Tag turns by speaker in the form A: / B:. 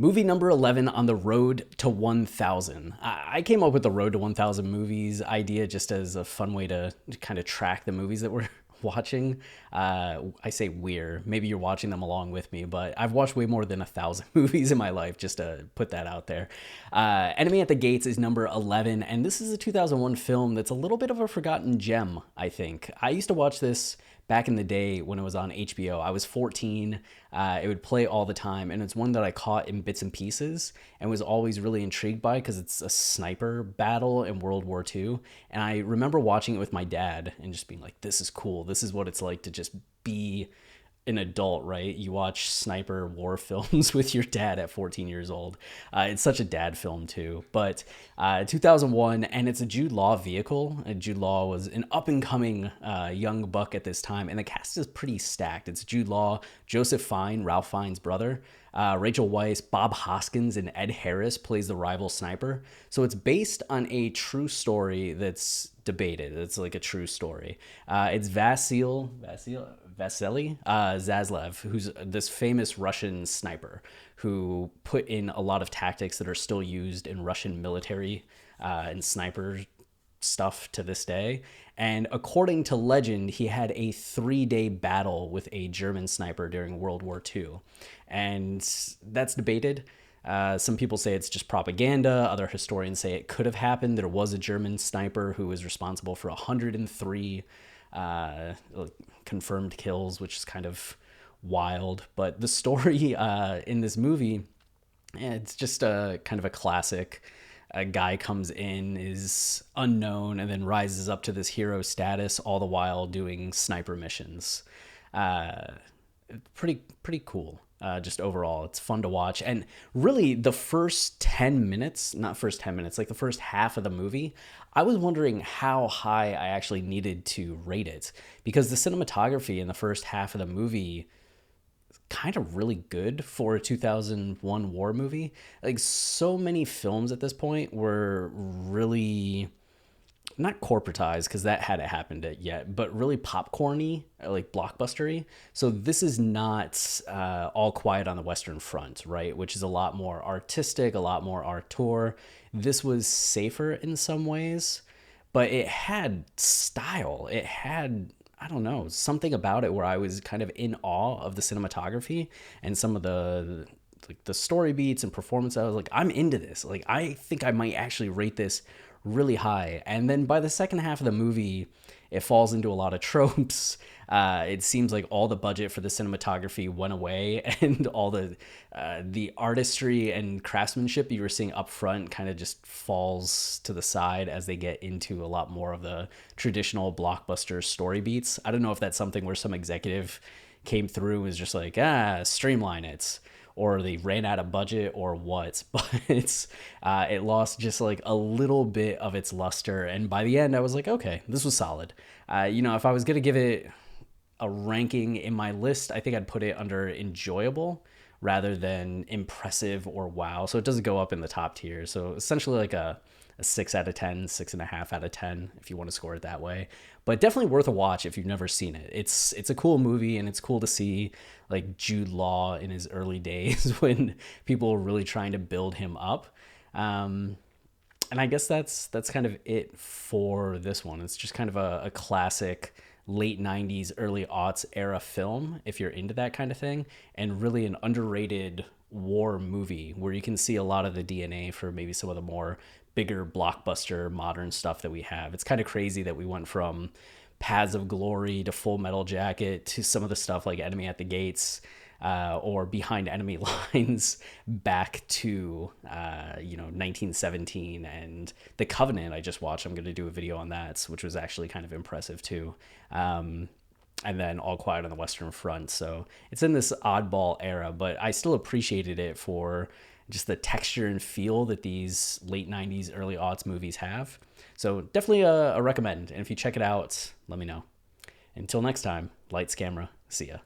A: Movie number 11 on the road to 1,000. I came up with the road to 1,000 movies idea just as a fun way to kind of track the movies that we're watching. I say we're, maybe you're watching them along with me, but I've watched way more than 1,000 movies in my life, just to put that out there. Enemy at the Gates is number 11, and this is a 2001 film that's a little bit of a forgotten gem, I think. I used to watch this back in the day when it was on HBO. I was 14. It would play all the time, and it's one that I caught in bits and pieces and was always really intrigued by because it's a sniper battle in World War II. And I remember watching it with my dad and just being like, this is cool. This is what it's like to just be an adult, right? You watch sniper war films with your dad at 14 years old. It's such a dad film too. But 2001, and it's a Jude Law vehicle. Jude Law was an up-and-coming young buck at this time, and the cast is pretty stacked. It's Jude Law, Joseph Fiennes, Ralph Fiennes' brother, Rachel Weisz, Bob Hoskins, and Ed Harris plays the rival sniper. So it's based on a true story that's debated. It's like a true story. It's Vasily Zaslev, who's this famous Russian sniper who put in a lot of tactics that are still used in Russian military and sniper stuff to this day. And according to legend, he had a 3-day battle with a German sniper during World War II. And that's debated. Some people say it's just propaganda. Other historians say it could have happened. There was a German sniper who was responsible for 103 confirmed kills, which is kind of wild. But the story in this movie, it's just a kind of a classic. A guy comes in, is unknown, and then rises up to this hero status, all the while doing sniper missions. Pretty cool. Just overall, it's fun to watch. And really, the first 10 minutes, not first 10 minutes, like the first half of the movie, I was wondering how high I actually needed to rate it, because the cinematography in the first half of the movie kind of really good for a 2001 war movie. Like, so many films at this point were really not corporatized, because that hadn't happened yet, but really popcorny, like blockbustery. So this is not All Quiet on the Western Front, right? Which is a lot more artistic, a lot more auteur. This was safer in some ways, but it had style. It had, I don't know, something about it where I was kind of in awe of the cinematography and some of the story beats and performance. I was like, I'm into this. Like, I think I might actually rate this really high. And then by the second half of the movie, it falls into a lot of tropes. It seems like all the budget for the cinematography went away, and all the artistry and craftsmanship you were seeing up front kind of just falls to the side as they get into a lot more of the traditional blockbuster story beats. I don't know if that's something where some executive came through and was just like, streamline it, or they ran out of budget, or what. But it lost just like a little bit of its luster. And by the end, I was like, okay, this was solid. If I was going to give it a ranking in my list, I think I'd put it under enjoyable rather than impressive or wow. So it doesn't go up in the top tier. So essentially like a 6 out of 10, 6.5 out of 10, if you want to score it that way. But definitely worth a watch if you've never seen it. It's a cool movie, and it's cool to see like Jude Law in his early days when people were really trying to build him up. And I guess that's kind of it for this one. It's just kind of a classic late 90s, early aughts era film, if you're into that kind of thing, and really an underrated war movie where you can see a lot of the DNA for maybe some of the more bigger blockbuster modern stuff that we have. It's kind of crazy that we went from Paths of Glory to Full Metal Jacket to some of the stuff like Enemy at the Gates, or Behind Enemy Lines, back to 1917 and The Covenant. I just watched. I'm going to do a video on that, which was actually kind of impressive too. And then All Quiet on the Western Front. So it's in this oddball era, but I still appreciated it for just the texture and feel that these late 90s, early aughts movies have. So definitely a recommend. And if you check it out, let me know. Until next time, lights, camera, see ya.